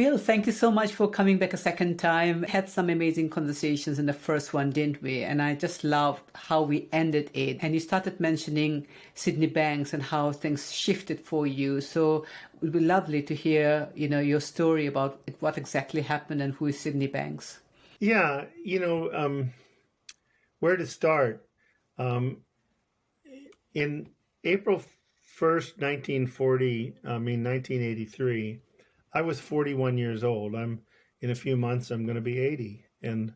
Bill, thank you so much for coming back a second time. Had some amazing conversations in the first one, didn't we? And I just loved how we ended it. And you started mentioning Sydney Banks and how things shifted for you. So it would be lovely to hear, your story about what exactly happened and who is Sydney Banks. Yeah, where to start? In April 1st, 1983, I was 41 years old. In a few months, I'm going to be 80. And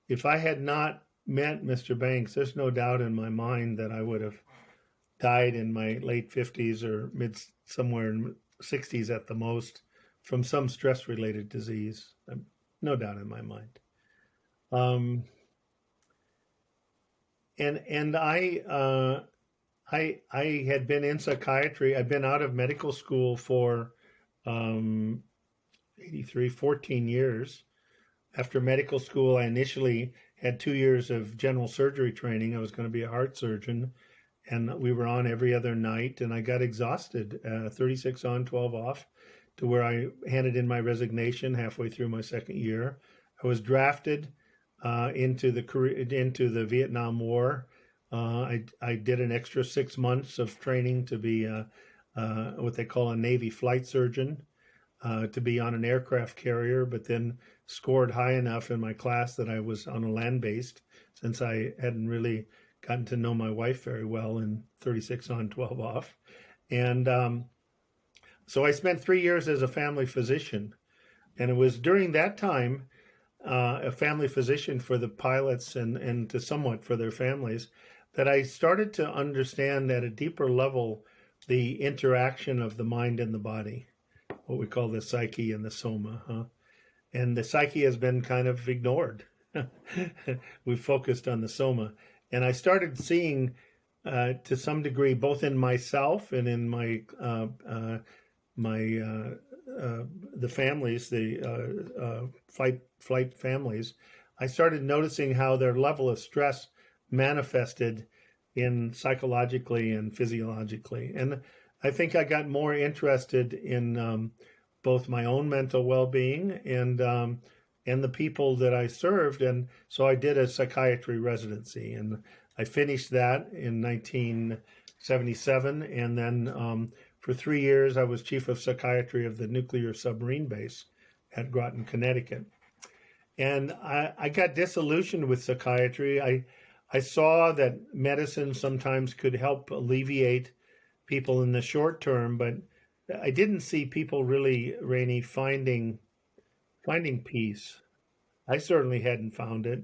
if I had not met Mr. Banks, there's no doubt in my mind that I would have died in my late 50s or somewhere in 60s at the most from some stress-related disease. No doubt in my mind. And I had been in psychiatry. I'd been out of medical school for 14 years. After medical school, I initially had 2 years of general surgery training. I was going to be a heart surgeon, and we were on every other night, and I got exhausted, 36 on, 12 off, to where I handed in my resignation halfway through my second year. I was drafted into the Vietnam War. I did an extra 6 months of training to be what they call a Navy flight surgeon, to be on an aircraft carrier, but then scored high enough in my class that I was on a land-based, since I hadn't really gotten to know my wife very well in 36 on, 12 off. And so I spent 3 years as a family physician. And it was during that time, a family physician for the pilots and to somewhat for their families, that I started to understand at a deeper level the interaction of the mind and the body, what we call the psyche and the soma. And the psyche has been kind of ignored. We've focused on the soma. And I started seeing, to some degree, both in myself and in the families, the flight families, I started noticing how their level of stress manifested in psychologically and physiologically. And I think I got more interested in both my own mental well-being and the people that I served. And so I did a psychiatry residency, and I finished that in 1977. And then for 3 years, I was chief of psychiatry of the nuclear submarine base at Groton, Connecticut. And I got disillusioned with psychiatry. I saw that medicine sometimes could help alleviate people in the short term, but I didn't see people really, Rainey, finding peace. I certainly hadn't found it.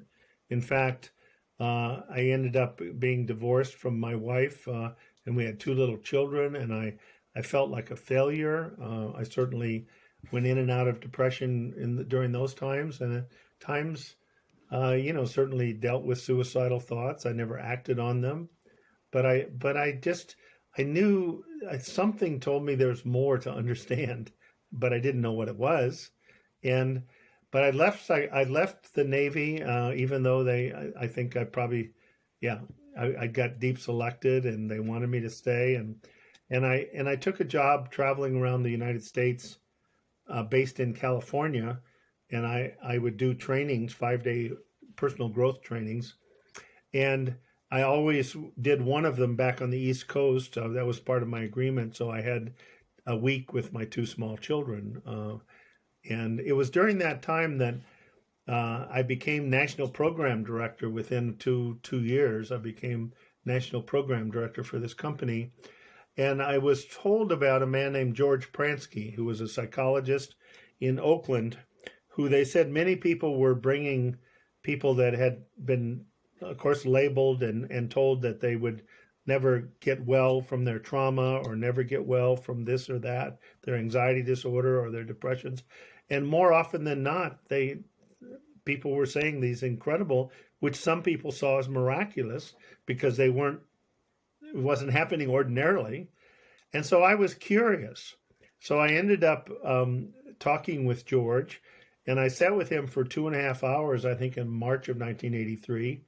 In fact, I ended up being divorced from my wife, and we had 2 little children, and I felt like a failure. I certainly went in and out of depression during those times, and at times, certainly dealt with suicidal thoughts. I never acted on them, but I knew something told me there's more to understand, but I didn't know what it was. But I left the Navy, even though I think I probably, I got deep selected and they wanted me to stay. And I took a job traveling around the United States, based in California. And I would do trainings, 5-day personal growth trainings. And I always did one of them back on the East Coast. That was part of my agreement. So I had a week with my 2 small children. And it was during that time that I became national program director. Within two years, I became national program director for this company. And I was told about a man named George Pransky, who was a psychologist in Oakland, who they said many people were bringing people that had been, of course, labeled and told that they would never get well from their trauma or never get well from this or that, their anxiety disorder or their depressions. And more often than not, people were saying these incredible, which some people saw as miraculous because it wasn't happening ordinarily. And so I was curious. So I ended up talking with George, and I sat with him for 2.5 hours, I think in March of 1983.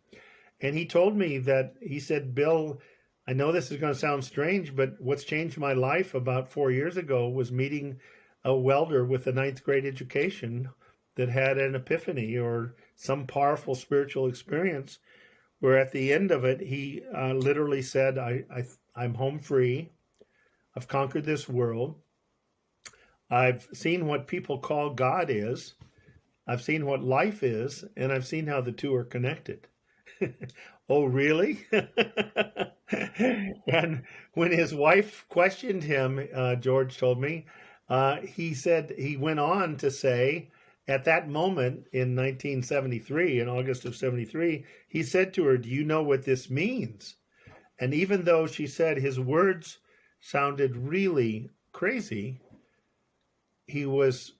And he told me he said, Bill, I know this is going to sound strange, but what's changed my life about 4 years ago was meeting a welder with a ninth grade education that had an epiphany or some powerful spiritual experience where at the end of it, he literally said, I'm home free. I've conquered this world. I've seen what people call God is. I've seen what life is, and I've seen how the two are connected. Oh, really? And when his wife questioned him, George told me, he said, he went on to say, at that moment in 1973, in August of 73, he said to her, do you know what this means? And even though she said his words sounded really crazy, his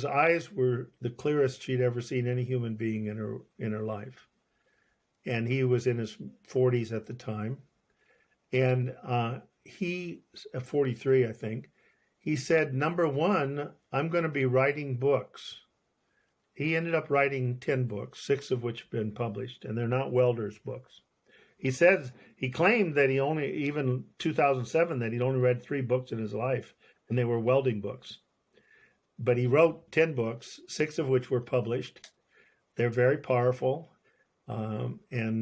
eyes were the clearest she'd ever seen any human being in her life. And he was in his 40s at the time. And he, at 43, I think, he said, number one, I'm going to be writing books. He ended up writing 10 books, 6 of which have been published, and they're not Welder's books. He said, he claimed that he only, even 2007, that he'd only read 3 books in his life, and they were welding books. But he wrote 10 books, 6 of which were published. They're very powerful, and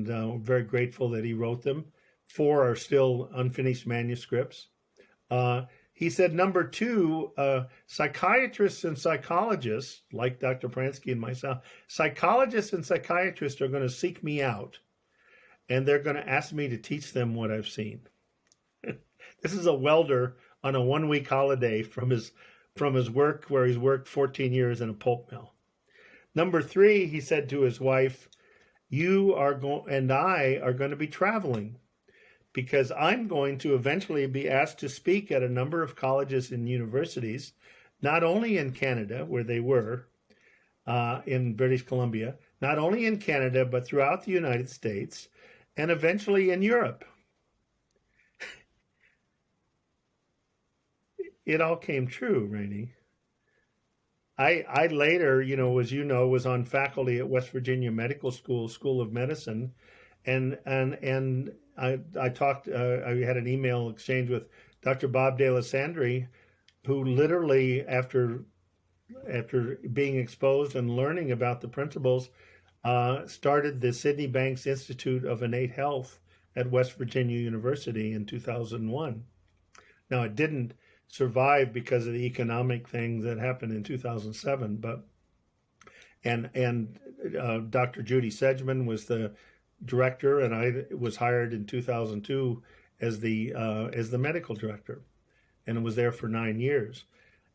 we're very grateful that he wrote them. 4 are still unfinished manuscripts. He said, number 2, psychiatrists and psychologists, like Dr. Pransky and myself, psychologists and psychiatrists are going to seek me out, and they're going to ask me to teach them what I've seen. This is a welder on a 1-week holiday from his work, where he's worked 14 years in a pulp mill. Number 3, he said to his wife, you and I are going to be traveling, because I'm going to eventually be asked to speak at a number of colleges and universities, not only in Canada, where they were, in British Columbia, not only in Canada, but throughout the United States, and eventually in Europe. It all came true, Rainey. I later, as you know, was on faculty at West Virginia Medical School, School of Medicine, and I talked. I had an email exchange with Dr. Bob De La Sandri, who literally, after being exposed and learning about the principles, started the Sydney Banks Institute of Innate Health at West Virginia University in 2001. Now, it didn't survive because of the economic things that happened in 2007, but Dr. Judy Sedgman was the director, and I was hired in 2002 as the medical director, and was there for 9 years.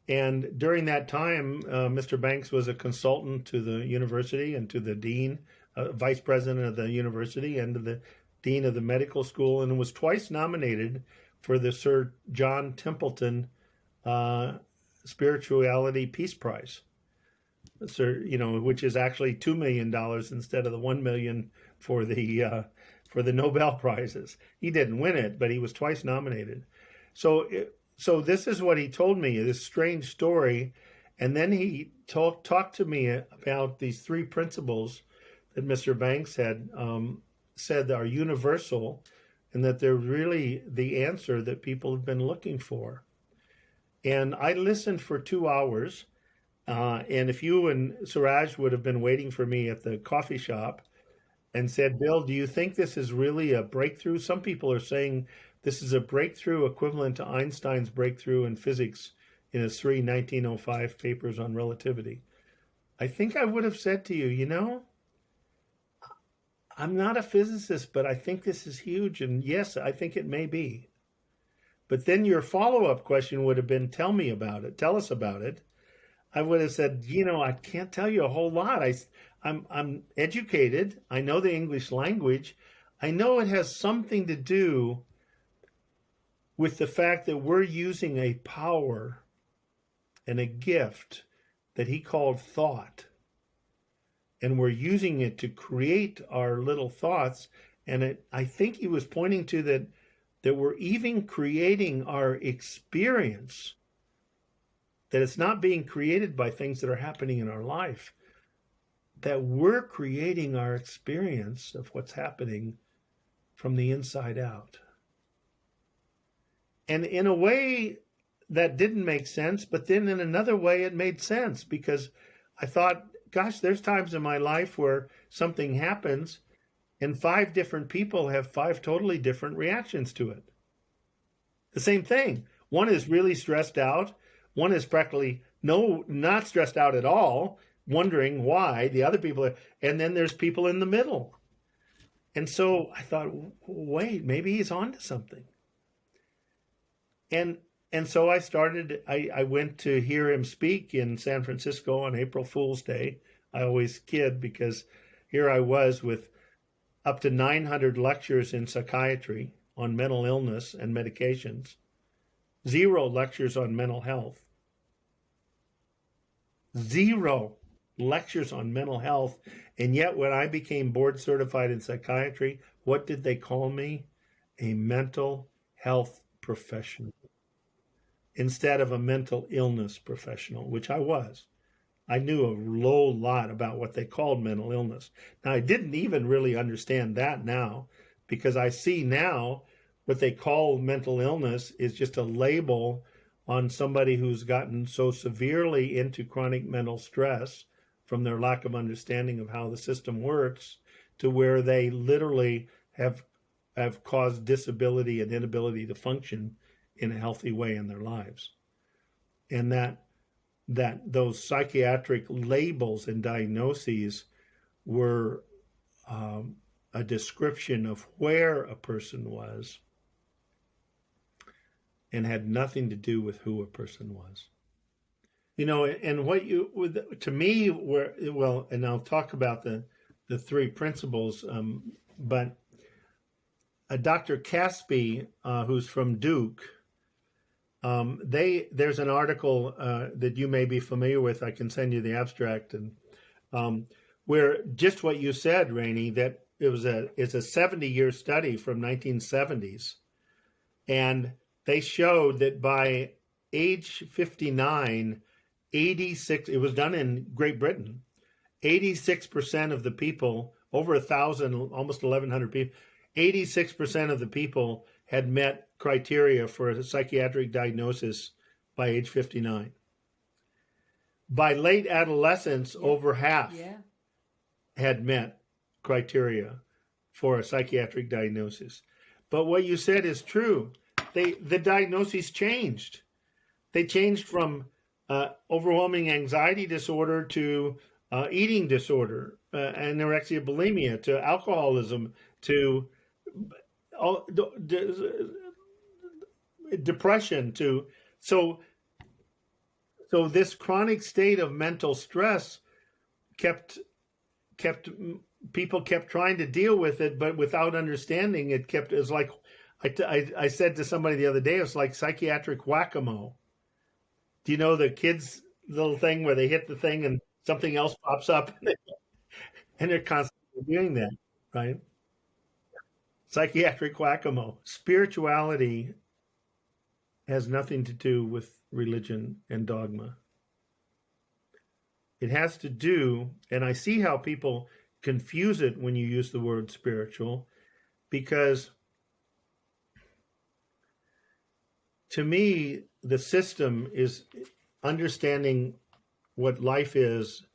And during that time, Mr. Banks was a consultant to the university and to the dean, vice president of the university, and to the dean of the medical school, and was twice nominated for the Sir John Templeton Spirituality Peace Prize, which is actually $2 million instead of the $1 million for the Nobel Prizes. He didn't win it, but he was twice nominated. So this is what he told me, this strange story, and then he talked to me about these 3 principles that Mr. Banks had said are universal, and that they're really the answer that people have been looking for. And I listened for 2 hours, and if you and Suraj would have been waiting for me at the coffee shop and said, Bill, do you think this is really a breakthrough? Some people are saying this is a breakthrough equivalent to Einstein's breakthrough in physics in his 3 1905 papers on relativity. I think I would have said to you, I'm not a physicist, but I think this is huge. And yes, I think it may be. But then your follow-up question would have been, tell me about it. Tell us about it. I would have said, I can't tell you a whole lot. I'm educated. I know the English language. I know it has something to do with the fact that we're using a power and a gift that he called thought. And we're using it to create our little thoughts. And I think he was pointing to that we're even creating our experience, that it's not being created by things that are happening in our life, that we're creating our experience of what's happening from the inside out. And in a way, that didn't make sense, but then in another way it made sense, because I thought, gosh, there's times in my life where something happens and 5 different people have 5 totally different reactions to it. The same thing. One is really stressed out. One is practically not stressed out at all, wondering why. The other people are, and then there's people in the middle. And so I thought, wait, maybe he's onto something. And so I went to hear him speak in San Francisco on April Fool's Day. I always kid because here I was with up to 900 lectures in psychiatry on mental illness and medications, 0 lectures on mental health, 0 lectures on mental health. And yet when I became board certified in psychiatry, what did they call me? A mental health professional instead of a mental illness professional, which I was. I knew a lot about what they called mental illness. Now, I didn't even really understand that now, because I see now what they call mental illness is just a label on somebody who's gotten so severely into chronic mental stress from their lack of understanding of how the system works, to where they literally have caused disability and inability to function in a healthy way in their lives. And that those psychiatric labels and diagnoses were a description of where a person was and had nothing to do with who a person was. You know, and what to me were, well, and I'll talk about the 3 principles, but Dr. Caspi, who's from Duke, there's an article that you may be familiar with. I can send you the abstract, and where just what you said, Rainey, that it's a 70-year study from 1970s, and they showed that by age 59, 86. It was done in Great Britain. 86% of the people, over 1,000, almost 1,100 people, 86% of the people had met criteria for a psychiatric diagnosis by age 59. By late adolescence, over half had met criteria for a psychiatric diagnosis. But what you said is true. The diagnoses changed. They changed from overwhelming anxiety disorder to eating disorder, anorexia, bulimia, to alcoholism, to depression, to so this chronic state of mental stress kept people kept trying to deal with it, but without understanding it. It's like I said to somebody the other day, it's like psychiatric whack-a-mole. Do you know the kids' little thing where they hit the thing and something else pops up, and they're constantly doing that, right? Psychiatric whack-a-mole. Spirituality has nothing to do with religion and dogma. It has to do, and I see how people confuse it when you use the word spiritual, because to me, the system is understanding what life is,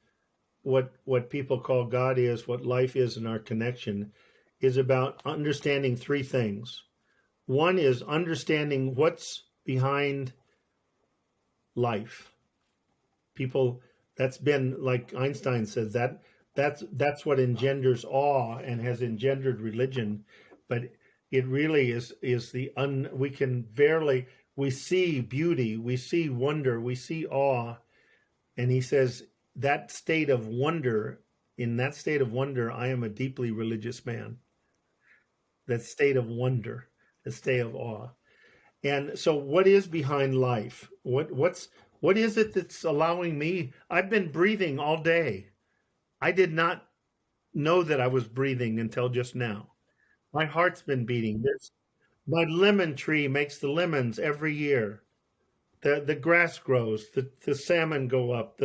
what people call God is, what life is, and our connection is about understanding 3 things. One is understanding what's behind life. People, that's been, like Einstein says, that's what engenders awe and has engendered religion. But it really is we see beauty, we see wonder, we see awe. And he says that state of wonder, in that state of wonder, I am a deeply religious man. That state of wonder, the state of awe. And so what is behind life? What is it that's allowing me? I've been breathing all day. I did not know that I was breathing until just now. My heart's been beating. My lemon tree makes the lemons every year. The grass grows, the salmon go up,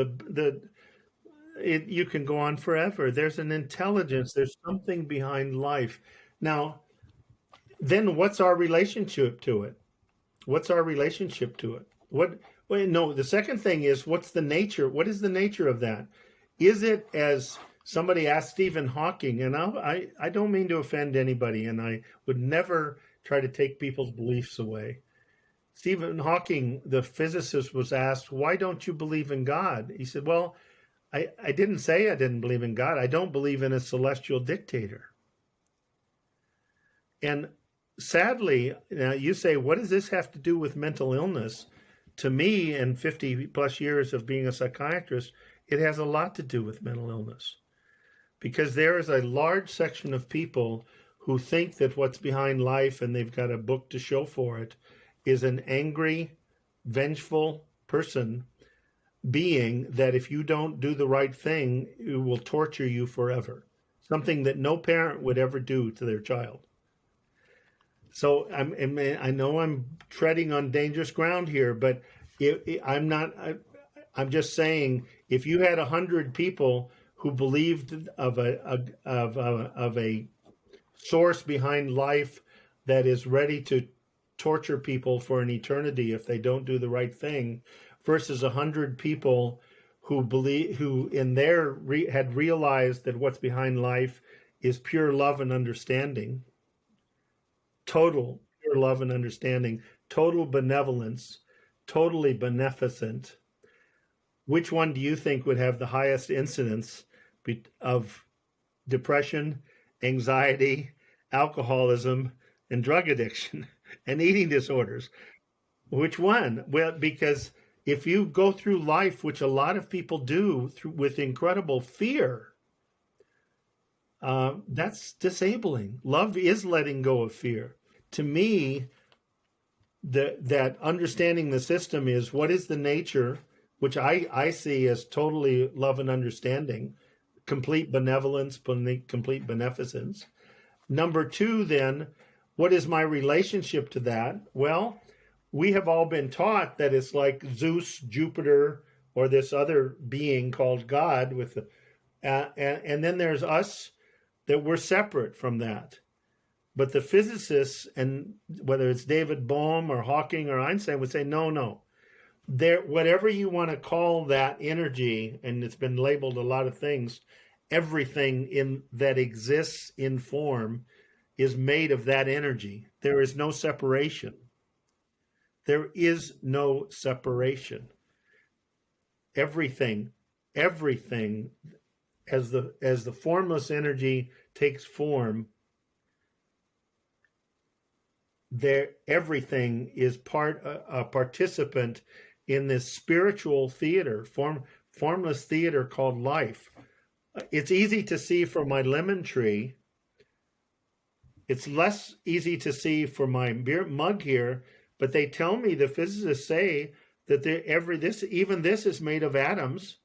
you can go on forever. There's an intelligence, there's something behind life. Now, then what's our relationship to it? What's our relationship to it? Well, no, the second thing is, what's the nature? What is the nature of that? Is it, as somebody asked Stephen Hawking, and I don't mean to offend anybody, and I would never try to take people's beliefs away. Stephen Hawking, the physicist, was asked, why don't you believe in God? He said, well, I didn't say I didn't believe in God. I don't believe in a celestial dictator. And sadly, now you say, what does this have to do with mental illness? To me, in 50 plus years of being a psychiatrist, it has a lot to do with mental illness. Because there is a large section of people who think that what's behind life, and they've got a book to show for it, is an angry, vengeful being that if you don't do the right thing, it will torture you forever. Something that no parent would ever do to their child. So I know I'm treading on dangerous ground here, but I'm not. I'm just saying, if you had 100 people who believed of a source behind life that is ready to torture people for an eternity if they don't do the right thing, versus 100 people who had realized that what's behind life is pure love and understanding. Total pure love and understanding, total benevolence, totally beneficent. Which one do you think would have the highest incidence of depression, anxiety, alcoholism, and drug addiction and eating disorders? Which one? Well, because if you go through life, which a lot of people do with incredible fear, that's disabling. Love is letting go of fear. To me, that understanding the system is, what is the nature, which I see as totally love and understanding, complete benevolence, complete beneficence. Number two, then, what is my relationship to that? Well, we have all been taught that it's like Zeus, Jupiter, or this other being called God, and then there's us, that we're separate from that. But the physicists, and whether it's David Bohm or Hawking or Einstein, would say, no. Whatever you want to call that energy, and it's been labeled a lot of things, everything that exists in form is made of that energy. There is no separation. There is no separation. Everything, as the formless energy takes form, everything is a participant in this spiritual theater, formless theater called life. It's easy to see for my lemon tree. It's less easy to see for my beer mug here, but they tell me, the physicists say, that this is made of atoms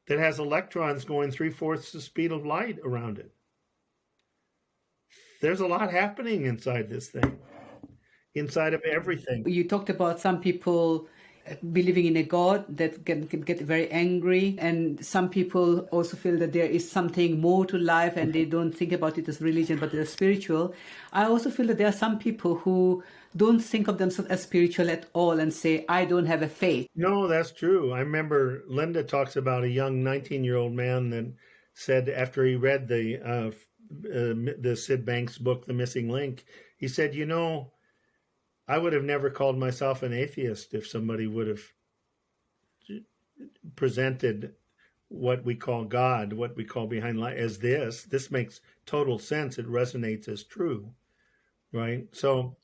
that has electrons going 3/4 the speed of light around it. There's a lot happening inside this thing, inside of everything. You talked about some people believing in a God that can get very angry, and some people also feel that there is something more to life and they don't think about it as religion but as spiritual. I also feel that there are some people who don't think of themselves as spiritual at all and say, I don't have a faith. No, that's true. I remember Linda talks about a young 19-year-old man that said, after he read the Sid Banks book, The Missing Link, he said, I would have never called myself an atheist if somebody would have presented what we call God, what we call behind life, as this. This makes total sense. It resonates as true, right? So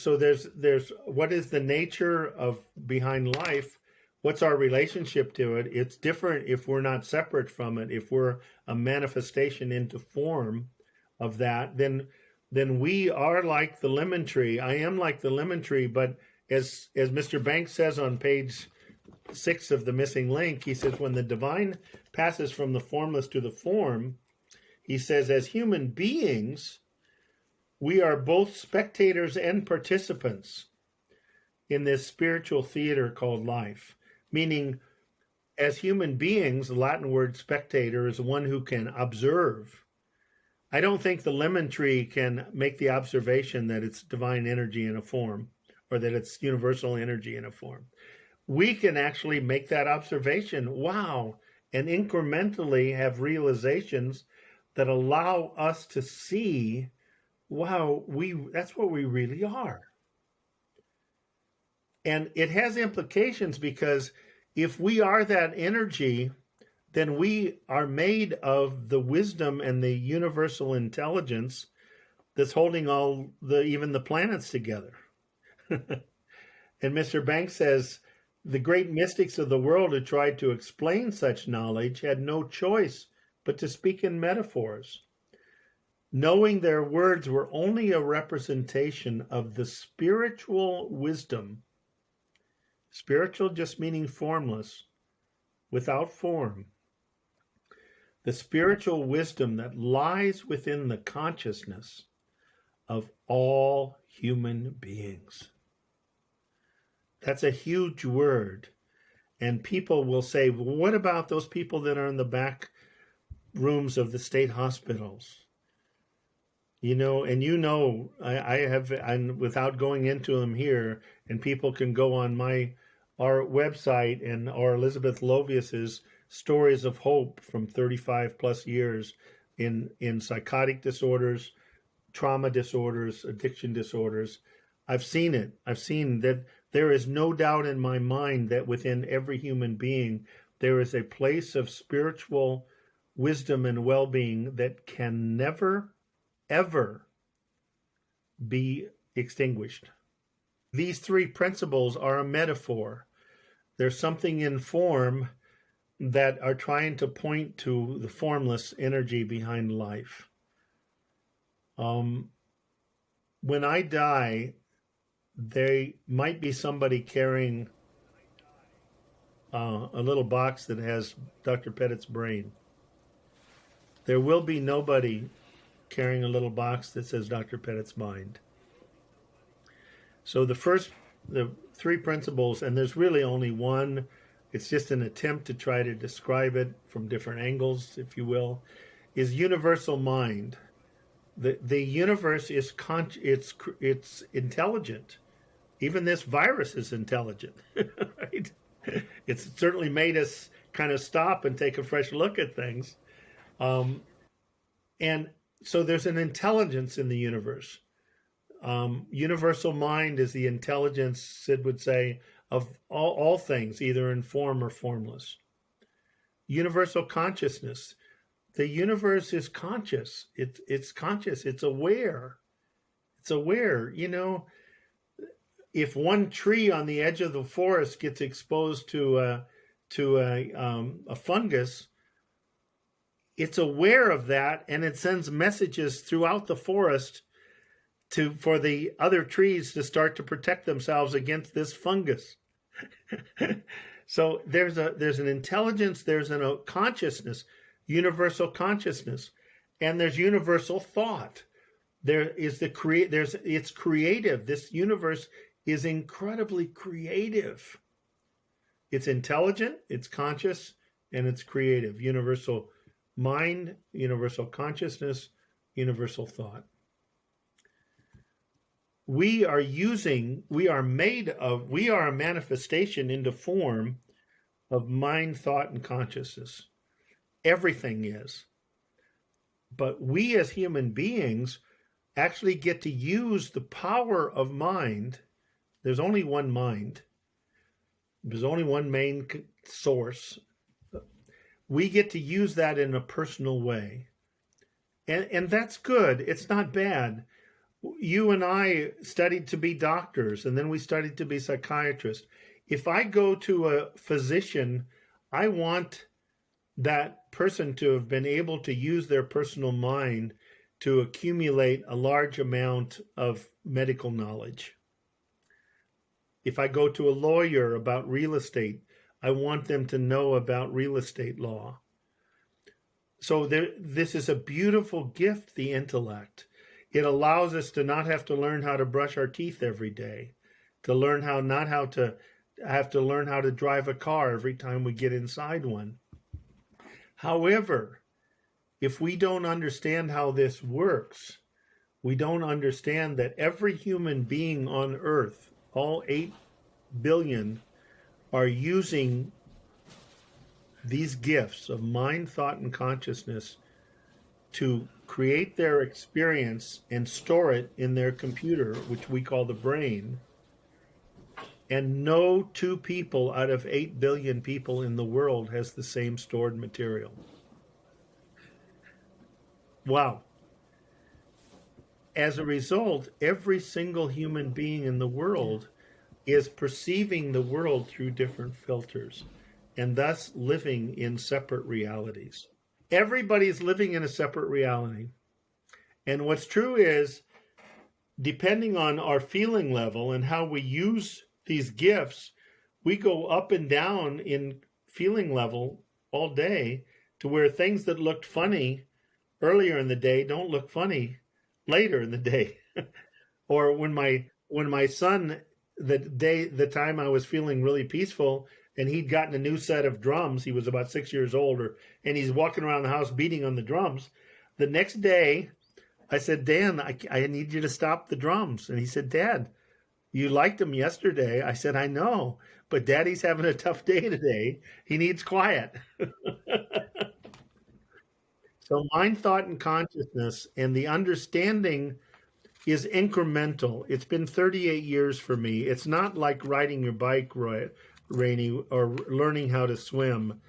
there's what is the nature of behind life? What's our relationship to it? It's different if we're not separate from it. If we're a manifestation into form of that, then we are like the lemon tree. I am like the lemon tree, but as Mr. Banks says on page 6 of The Missing Link, he says, when the divine passes from the formless to the form, he says, as human beings, we are both spectators and participants in this spiritual theater called life. Meaning, as human beings, the Latin word spectator is one who can observe. I don't think the lemon tree can make the observation that it's divine energy in a form, or that it's universal energy in a form. We can actually make that observation, wow, and incrementally have realizations that allow us to see, wow, that's what we really are. And it has implications because if we are that energy, then we are made of the wisdom and the universal intelligence that's holding even the planets together. And Mr. Banks says, the great mystics of the world who tried to explain such knowledge had no choice but to speak in metaphors, knowing their words were only a representation of the spiritual wisdom. Spiritual just meaning formless, without form. The spiritual wisdom that lies within the consciousness of all human beings. That's a huge word. And people will say, well, what about those people that are in the back rooms of the state hospitals? And without going into them here, and people can go on our website or Elizabeth Lovius's Stories of Hope from 35 plus years in psychotic disorders, trauma disorders, addiction disorders. I've seen it. I've seen that there is no doubt in my mind that within every human being, there is a place of spiritual wisdom and well-being that can never, ever be extinguished. These three principles are a metaphor. There's something in form that are trying to point to the formless energy behind life. When I die, there might be somebody carrying a little box that has Dr. Pettit's brain. There will be nobody carrying a little box that says Dr. Pettit's mind. So the three principles, and there's really only one. It's just an attempt to try to describe it from different angles, if you will, is universal mind. The universe is it's intelligent. Even this virus is intelligent, right? It's certainly made us kind of stop and take a fresh look at things. And so there's an intelligence in the universe. Universal mind is the intelligence, Sid would say, of all things, either in form or formless. Universal consciousness. The universe is conscious. It's conscious. It's aware. It's aware. If one tree on the edge of the forest gets exposed to a fungus, it's aware of that, and it sends messages throughout the forest for the other trees to start to protect themselves against this fungus. So there's an intelligence, there's a consciousness, universal consciousness, and there's universal thought. It's creative. This universe is incredibly creative. It's intelligent, it's conscious, and it's creative. Universal mind, universal consciousness, universal thought. We are a manifestation into form of mind, thought, and consciousness. Everything is. But we as human beings actually get to use the power of mind. There's only one mind. There's only one main source. We get to use that in a personal way. And that's good. It's not bad. You and I studied to be doctors, and then we studied to be psychiatrists. If I go to a physician, I want that person to have been able to use their personal mind to accumulate a large amount of medical knowledge. If I go to a lawyer about real estate, I want them to know about real estate law. So this is a beautiful gift, the intellect. It allows us to not have to learn how to brush our teeth every day, to learn how to learn how to drive a car every time we get inside one. However, if we don't understand how this works, we don't understand that every human being on earth, all 8 billion, are using these gifts of mind, thought, and consciousness to create their experience and store it in their computer, which we call the brain. And no two people out of 8 billion people in the world has the same stored material. Wow. As a result, every single human being in the world is perceiving the world through different filters and thus living in separate realities. Everybody's living in a separate reality. And what's true is, depending on our feeling level and how we use these gifts, we go up and down in feeling level all day, to where things that looked funny earlier in the day don't look funny later in the day. Or when my son, the time I was feeling really peaceful, and he'd gotten a new set of drums, he was about 6 years older, and he's walking around the house beating on the drums. The next day, I said, Dan, I need you to stop the drums. And he said, Dad, you liked them yesterday. I said, I know, but Daddy's having a tough day today. He needs quiet. So mind, thought, and consciousness, and the understanding is incremental. It's been 38 years for me. It's not like riding your bike, Rainey, or learning how to swim,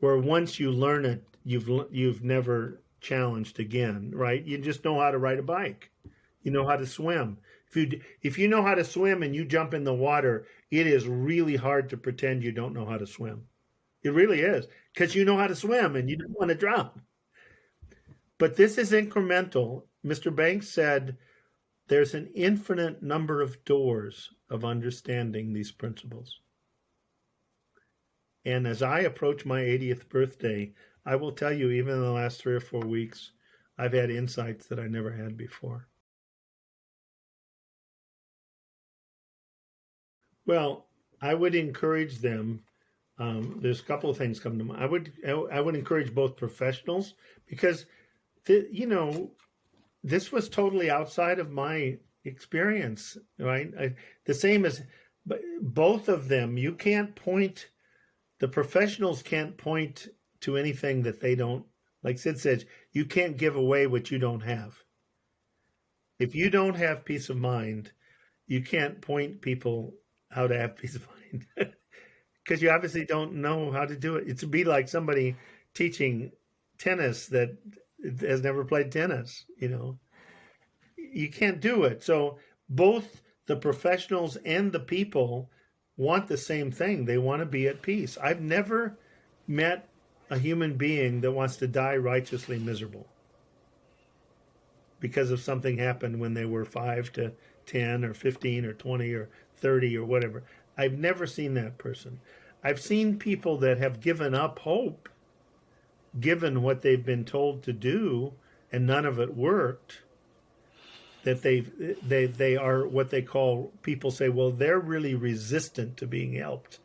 where once you learn it, you've never challenged again, right? You just know how to ride a bike. You know how to swim. If you know how to swim and you jump in the water, it is really hard to pretend you don't know how to swim. It really is, because you know how to swim and you don't want to drown. But this is incremental. Mr. Banks said there's an infinite number of doors of understanding these principles. And as I approach my 80th birthday, I will tell you, even in the last 3 or 4 weeks, I've had insights that I never had before. Well, I would encourage them. There's a couple of things come to mind. I would encourage both professionals, because this was totally outside of my experience, right? The same as both of them. You can't point, the professionals can't point to anything that they don't, like Sid says, you can't give away what you don't have. If you don't have peace of mind, you can't point people how to have peace of mind, because you obviously don't know how to do it. It's be like somebody teaching tennis that has never played tennis. You can't do it. So both the professionals and the people want the same thing. They want to be at peace. I've never met a human being that wants to die righteously miserable because of something happened when they were 5 to 10 or 15 or 20 or 30 or whatever. I've never seen that person. I've seen people that have given up hope, given what they've been told to do, and none of it worked. That they are what they call, people say, well, they're really resistant to being helped.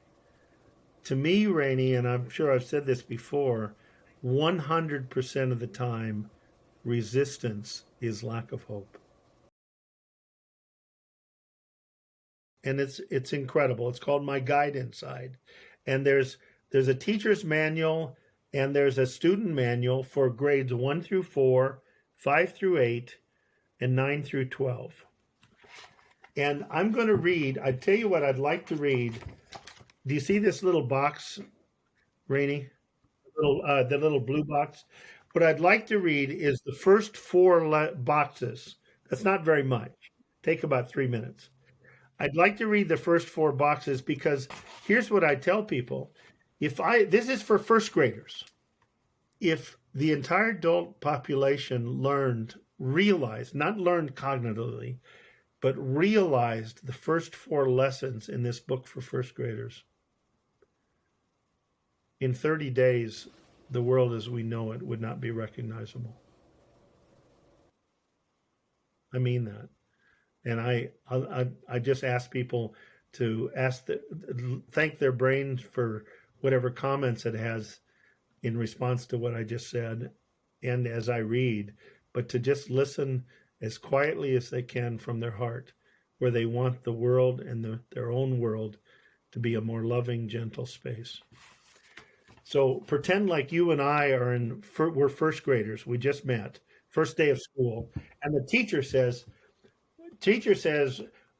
To me, Rainey, and I'm sure I've said this before, 100% of the time, resistance is lack of hope. And it's incredible. It's called My Guide Inside. And there's a teacher's manual, and there's a student manual for grades 1 through 4, 5 through 8, and 9 through 12. And I'm going to read, I tell you what I'd like to read. Do you see this little box, Rainey? The little blue box? What I'd like to read is the first 4 boxes. That's not very much. Take about 3 minutes. I'd like to read the first 4 boxes, because here's what I tell people. This is for first graders. If the entire adult population realized, not learned cognitively, but realized the first 4 lessons in this book for first graders, in 30 days, the world as we know it would not be recognizable. I mean that. And I just ask people to thank their brains for whatever comments it has in response to what I just said, and as I read, but to just listen as quietly as they can from their heart, where they want the world and their own world to be a more loving, gentle space. So pretend like you and I we're first graders. We just met, first day of school, and the teacher says,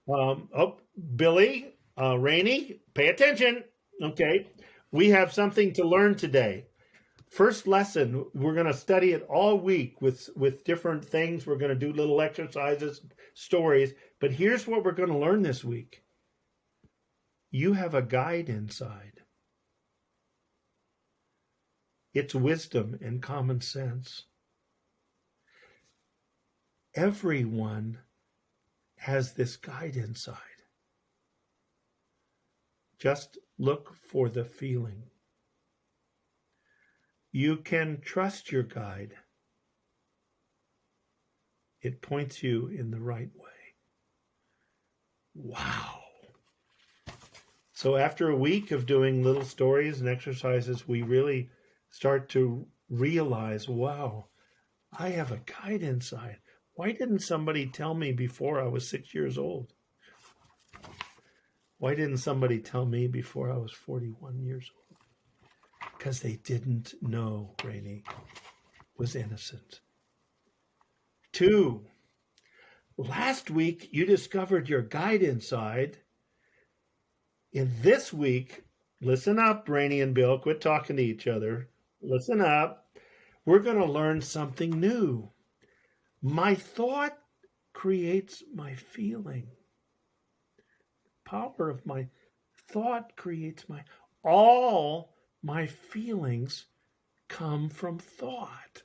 oh, Billy, Rainey, pay attention. Okay, we have something to learn today. First lesson, we're going to study it all week with different things. We're going to do little exercises, stories. But here's what we're going to learn this week. You have a guide inside. It's wisdom and common sense. Everyone has this guide inside. Just look for the feeling. You can trust your guide. It points you in the right way. Wow. So after a week of doing little stories and exercises, we really start to realize, wow, I have a guide inside. Why didn't somebody tell me before I was 6 years old? Why didn't somebody tell me before I was 41 years old? Because they didn't know Rainey was innocent. 2, last week you discovered your guide inside. In this week, listen up, Rainey and Bill, quit talking to each other. Listen up. We're going to learn something new. My thought creates my feeling. The power of my thought creates all my feelings come from thought.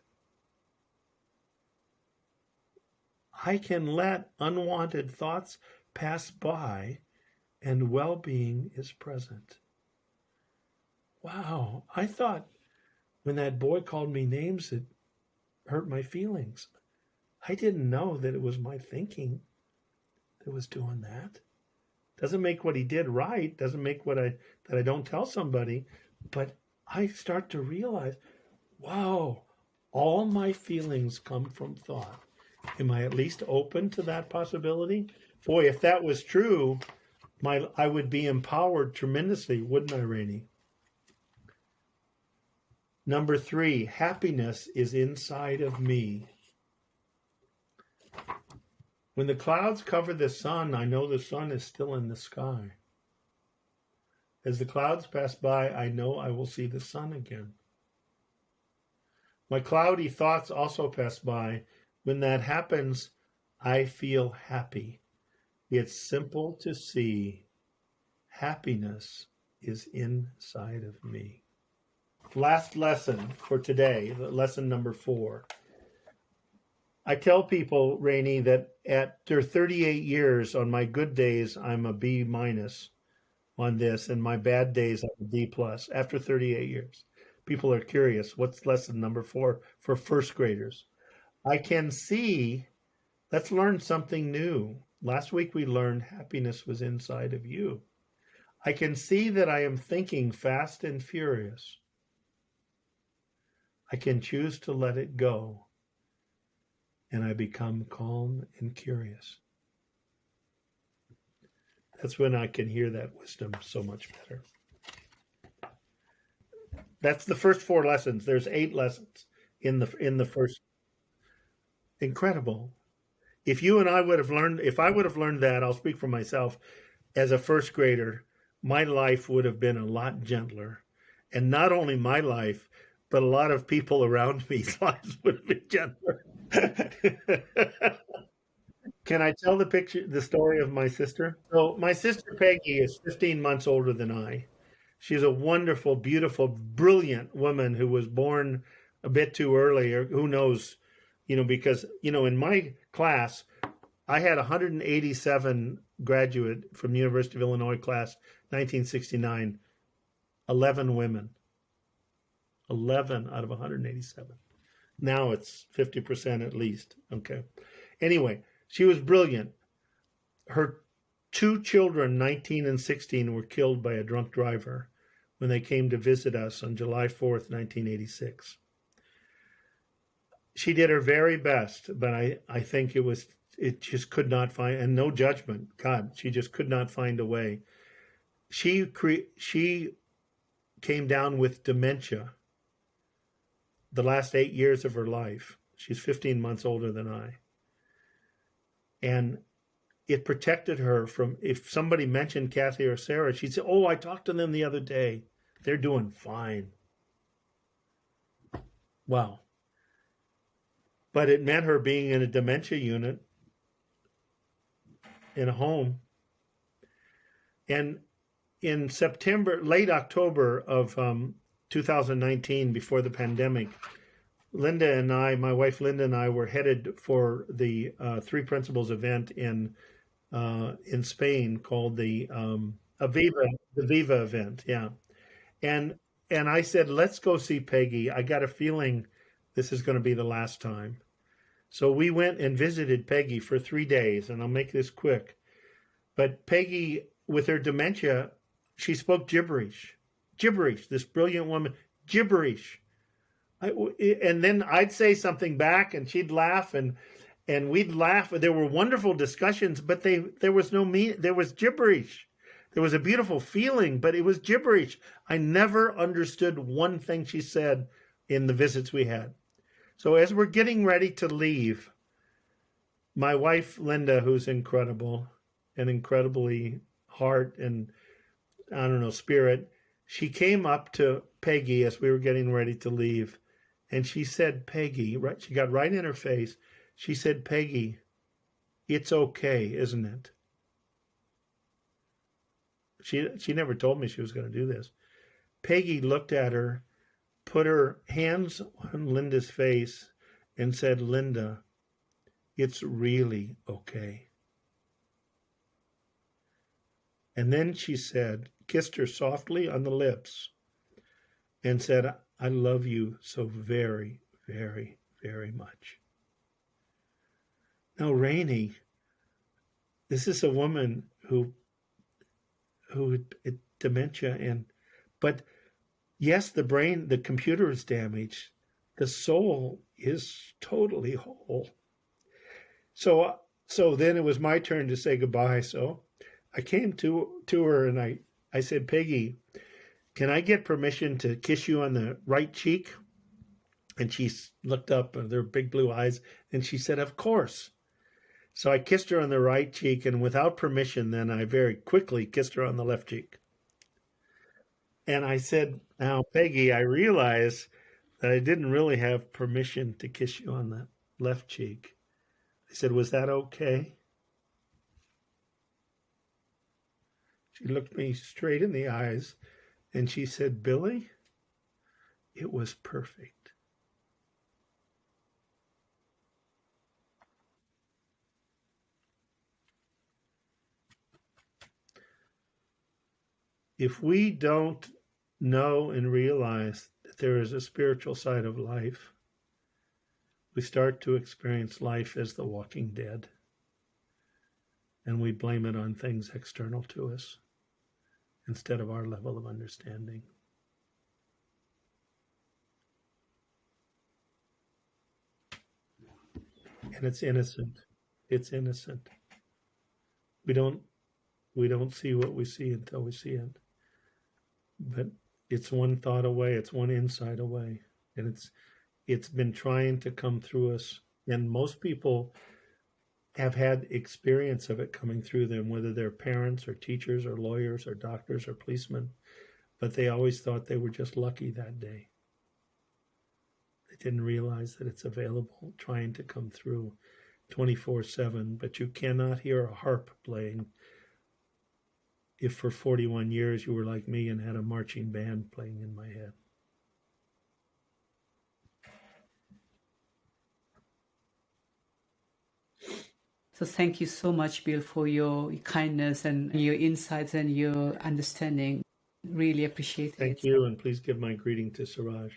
I can let unwanted thoughts pass by and well-being is present. Wow, I thought when that boy called me names, it hurt my feelings. I didn't know that it was my thinking that was doing that. Doesn't make what he did right, doesn't make that I don't tell somebody, but I start to realize, wow, all my feelings come from thought. Am I at least open to that possibility? Boy, if that was true, I would be empowered tremendously, wouldn't I, Rainey? Number 3, happiness is inside of me. When the clouds cover the sun, I know the sun is still in the sky. As the clouds pass by, I know I will see the sun again. My cloudy thoughts also pass by. When that happens, I feel happy. It's simple to see. Happiness is inside of me. Last lesson for today, lesson number 4. I tell people, Rainey, that after 38 years, on my good days, I'm a B- on this, and my bad days, I'm a D+. After 38 years, people are curious, what's lesson number 4 for first graders? I can see, let's learn something new. Last week we learned happiness was inside of you. I can see that I am thinking fast and furious. I can choose to let it go, and I become calm and curious. That's when I can hear that wisdom so much better. That's the first 4 lessons. There's 8 lessons in the first. Incredible. If you and I would have learned, if I would have learned that, I'll speak for myself, as a first grader, my life would have been a lot gentler. And not only my life, but a lot of people around me's lives would have been gentler. Can I tell the story of my sister? So my sister Peggy is 15 months older than I. She's a wonderful, beautiful, brilliant woman who was born a bit too early, or who knows, because, in my class, I had 187 graduate from University of Illinois class, 1969, 11 women, 11 out of 187. Now it's 50% at least. Okay. Anyway, she was brilliant. Her 2 children, 19 and 16, were killed by a drunk driver when they came to visit us on July 4th, 1986. She did her very best, but I think it was it just could not find, and no judgment. God, she just could not find a way. She came down with dementia the last 8 years of her life. She's 15 months older than I. And it protected her from, if somebody mentioned Kathy or Sarah, she'd say, oh, I talked to them the other day. They're doing fine. Wow. But it meant her being in a dementia unit in a home. And in September, late October of 2019, before the pandemic, Linda and I, my wife Linda and I, were headed for the Three Principles event in Spain called the Viva event. Yeah. And I said, let's go see Peggy. I got a feeling this is going to be the last time. So we went and visited Peggy for 3 days, and I'll make this quick. But Peggy, with her dementia, she spoke gibberish. Gibberish, this brilliant woman, gibberish. And then I'd say something back, and she'd laugh, and we'd laugh. There were wonderful discussions, but there was no meaning. There was gibberish. There was a beautiful feeling, but it was gibberish. I never understood one thing she said in the visits we had. So as we're getting ready to leave, my wife, Linda, who's incredible and incredibly heart and, I don't know, spirit, she came up to Peggy as we were getting ready to leave. And she said, Peggy, right? She got right in her face. She said, Peggy, it's okay, isn't it? She never told me she was going to do this. Peggy looked at her, put her hands on Linda's face, and said, Linda, it's really okay. And then she said, kissed her softly on the lips, and said, I love you so very, very, very much. Now, Rainey, this is a woman who dementia, but yes, the brain, the computer is damaged. The soul is totally whole. So then it was my turn to say goodbye. So I came to her and I said, Peggy, can I get permission to kiss you on the right cheek? And she looked up with her big blue eyes and she said, of course. So I kissed her on the right cheek, and without permission, then I very quickly kissed her on the left cheek. And I said, now, Peggy, I realize that I didn't really have permission to kiss you on the left cheek. I said, was that okay? She looked me straight in the eyes and she said, Billy, it was perfect. If we don't know and realize that there is a spiritual side of life, we start to experience life as the walking dead, and we blame it on things external to us instead of our level of understanding. And it's innocent. It's innocent. We don't see what we see until we see it. But it's one thought away, it's one insight away, and it's been trying to come through us. And most people have had experience of it coming through them, whether they're parents or teachers or lawyers or doctors or policemen, but they always thought they were just lucky that day. They didn't realize that it's available, trying to come through 24/7, but you cannot hear a harp playing if for 41 years you were like me and had a marching band playing in my head. So thank you so much, Bill, for your kindness and your insights and your understanding. Really appreciate it. Thank you, and please give my greeting to Suraj.